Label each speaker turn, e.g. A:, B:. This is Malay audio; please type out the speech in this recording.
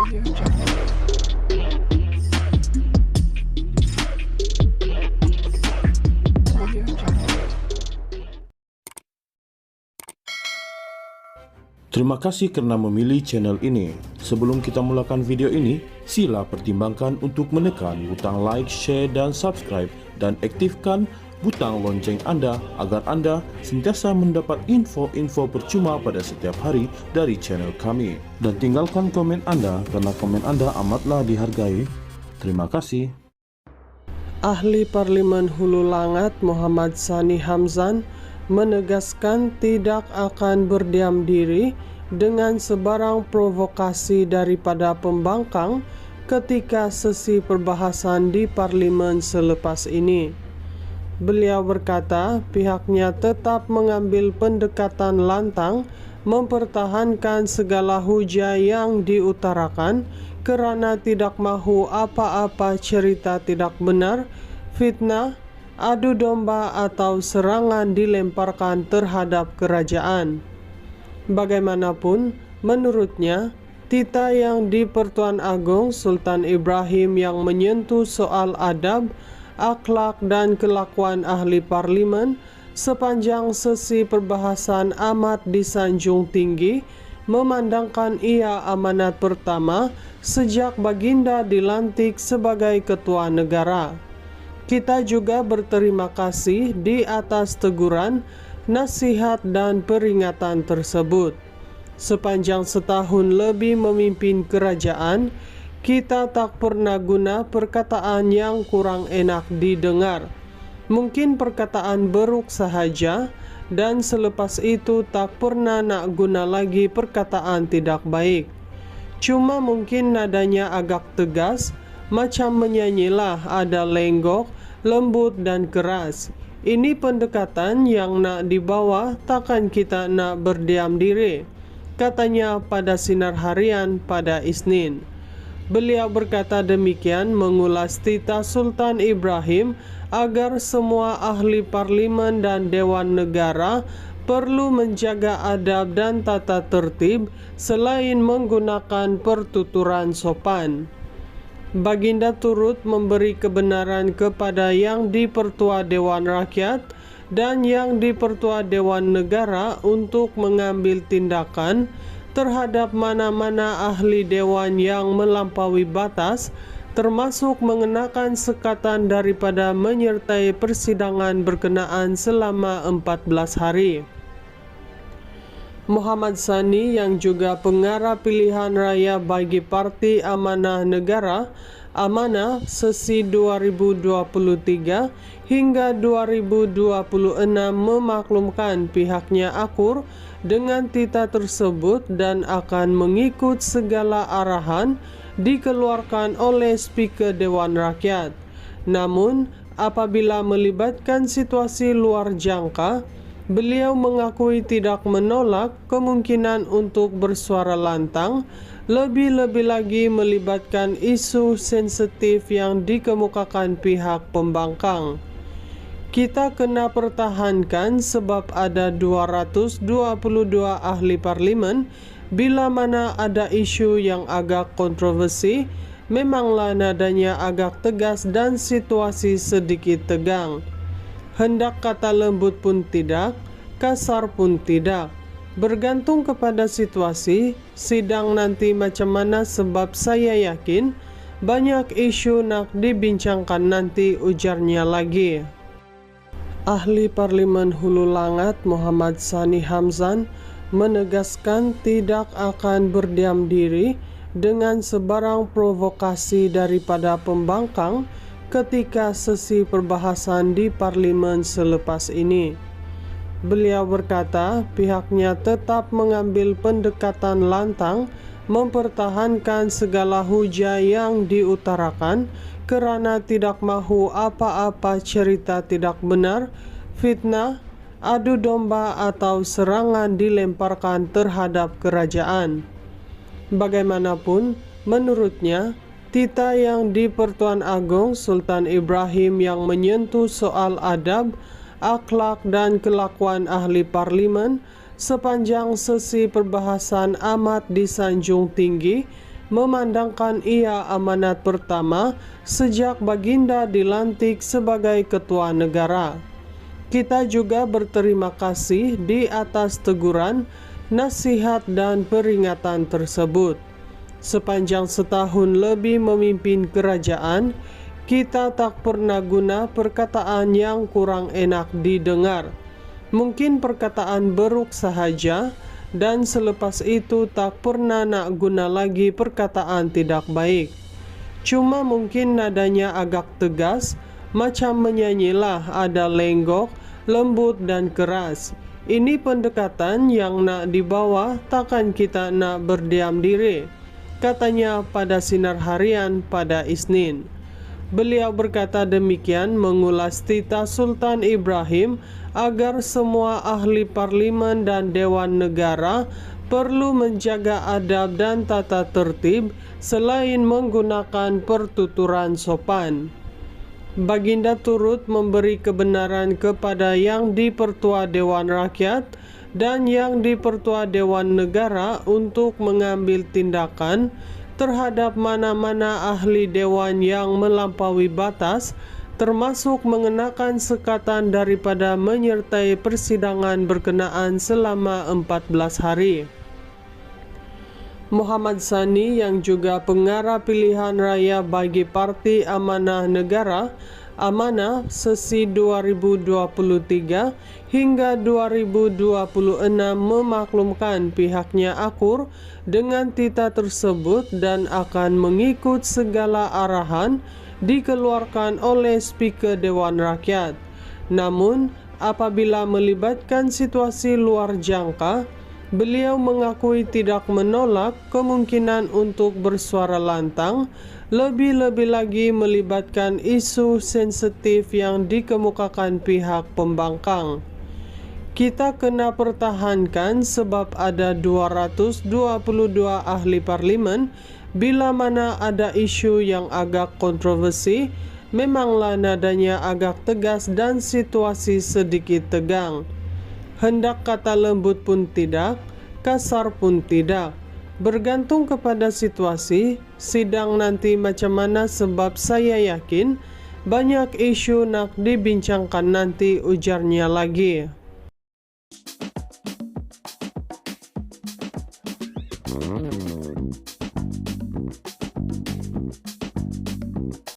A: Terima kasih karena memilih channel ini. Sebelum kita mulakan video ini, sila pertimbangkan untuk menekan butang like, share, dan subscribe, dan aktifkan butang lonceng Anda agar Anda sentiasa mendapat info-info percuma pada setiap hari dari channel kami. Dan tinggalkan komen Anda karena komen Anda amatlah dihargai. Terima kasih.
B: Ahli Parlemen Hulu Langat Muhammad Sani Hamzan menegaskan tidak akan berdiam diri dengan sebarang provokasi daripada pembangkang ketika sesi perbahasan di parlimen selepas ini. Beliau berkata pihaknya tetap mengambil pendekatan lantang mempertahankan segala hujah yang diutarakan kerana tidak mahu apa-apa cerita tidak benar, fitnah, adu domba atau serangan dilemparkan terhadap kerajaan. Bagaimanapun, menurutnya, tita yang di Pertuan Agong Sultan Ibrahim yang menyentuh soal adab, akhlak dan kelakuan ahli parlimen sepanjang sesi perbahasan amat disanjung tinggi, memandangkan ia amanat pertama sejak baginda dilantik sebagai ketua negara. Kita juga berterima kasih di atas teguran, nasihat dan peringatan tersebut. Sepanjang setahun lebih memimpin kerajaan, kita tak pernah guna perkataan yang kurang enak didengar. Mungkin perkataan beruk sahaja, dan selepas itu tak pernah nak guna lagi perkataan tidak baik. Cuma mungkin nadanya agak tegas, macam menyanyilah ada lenggok, lembut dan keras. Ini pendekatan yang nak dibawa, takkan kita nak berdiam diri, katanya pada Sinar Harian pada Isnin. Beliau berkata demikian mengulas titah Sultan Ibrahim agar semua ahli parlimen dan dewan negara perlu menjaga adab dan tata tertib selain menggunakan pertuturan sopan. Baginda turut memberi kebenaran kepada yang di-Pertua Dewan Rakyat dan yang di-Pertua Dewan Negara untuk mengambil tindakan terhadap mana-mana ahli dewan yang melampaui batas, termasuk mengenakan sekatan daripada menyertai persidangan berkenaan selama 14 hari. Muhammad Sani yang juga pengarah pilihan raya bagi Parti Amanah Negara Amanah sesi 2023 hingga 2026 memaklumkan pihaknya akur dengan titah tersebut dan akan mengikut segala arahan dikeluarkan oleh Speaker Dewan Rakyat. Namun, apabila melibatkan situasi luar jangka, beliau mengakui tidak menolak kemungkinan untuk bersuara lantang, lebih-lebih lagi melibatkan isu sensitif yang dikemukakan pihak pembangkang. Kita kena pertahankan sebab ada 222 ahli parlimen. Bila mana ada isu yang agak kontroversi, memanglah nadanya agak tegas dan situasi sedikit tegang. Hendak kata lembut pun tidak, kasar pun tidak. Bergantung kepada situasi, sidang nanti macam mana sebab saya yakin banyak isu nak dibincangkan nanti, ujarnya lagi. Ahli Parlimen Hulu Langat Muhammad Sani Hamzan menegaskan tidak akan berdiam diri dengan sebarang provokasi daripada pembangkang ketika sesi perbahasan di parlimen selepas ini. Beliau berkata pihaknya tetap mengambil pendekatan lantang mempertahankan segala hujah yang diutarakan kerana tidak mahu apa-apa cerita tidak benar, fitnah, adu domba atau serangan dilemparkan terhadap kerajaan. Bagaimanapun, menurutnya, titah yang di Pertuan Agong Sultan Ibrahim yang menyentuh soal adab, akhlak dan kelakuan ahli parlimen sepanjang sesi perbahasan amat disanjung tinggi, memandangkan ia amanat pertama sejak Baginda dilantik sebagai ketua negara. Kita juga berterima kasih di atas teguran, nasihat dan peringatan tersebut. Sepanjang setahun lebih memimpin kerajaan, kita tak pernah guna perkataan yang kurang enak didengar. Mungkin perkataan beruk sahaja, dan selepas itu tak pernah nak guna lagi perkataan tidak baik. Cuma mungkin nadanya agak tegas, macam menyanyilah ada lenggok, lembut dan keras. Ini pendekatan yang nak dibawa, takkan kita nak berdiam diri, katanya pada sinar harian pada Isnin. Beliau berkata demikian mengulas titah Sultan Ibrahim agar semua ahli parlimen dan dewan negara perlu menjaga adab dan tata tertib selain menggunakan pertuturan sopan. Baginda turut memberi kebenaran kepada yang dipertua Dewan Rakyat dan yang dipertua Dewan Negara untuk mengambil tindakan terhadap mana-mana ahli dewan yang melampaui batas, termasuk mengenakan sekatan daripada menyertai persidangan berkenaan selama 14 hari. Muhammad Sani yang juga pengarah pilihan raya bagi Parti Amanah Negara Amanah sesi 2023 hingga 2026 memaklumkan pihaknya akur dengan titah tersebut dan akan mengikut segala arahan dikeluarkan oleh Speaker Dewan Rakyat. Namun, apabila melibatkan situasi luar jangka, beliau mengakui tidak menolak kemungkinan untuk bersuara lantang, lebih-lebih lagi melibatkan isu sensitif yang dikemukakan pihak pembangkang. Kita kena pertahankan sebab ada 222 ahli parlimen. Bila mana ada isu yang agak kontroversi, memanglah nadanya agak tegas dan situasi sedikit tegang. Hendak kata lembut pun tidak, kasar pun tidak. Bergantung kepada situasi, sidang nanti macam mana sebab saya yakin banyak isu nak dibincangkan nanti, ujarnya lagi.